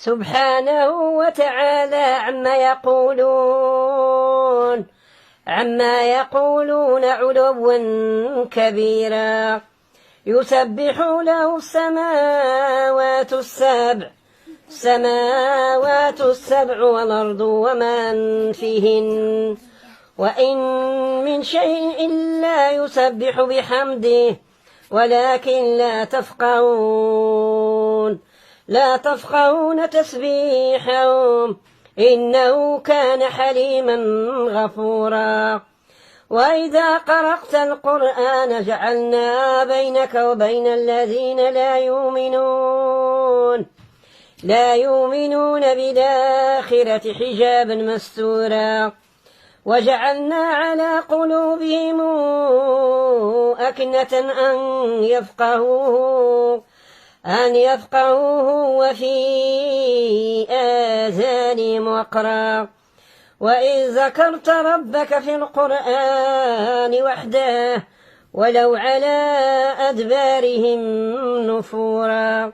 سبحانه وتعالى عما يقولون علوا كبيرا. يسبح له السماوات السبع والأرض ومن فيهن وإن من شيء إلا يسبح بحمده ولكن لا تفقهون تسبيحهم إنه كان حليما غفورا. وإذا قرأت القرآن جعلنا بينك وبين الذين لا يؤمنون بالآخرة حجابا مستورا وجعلنا على قلوبهم أكنة أن يفقهوه وفي آذانهم وقرا. وإذ ذكرت ربك في القرآن وحده ولو على أدبارهم نفورا.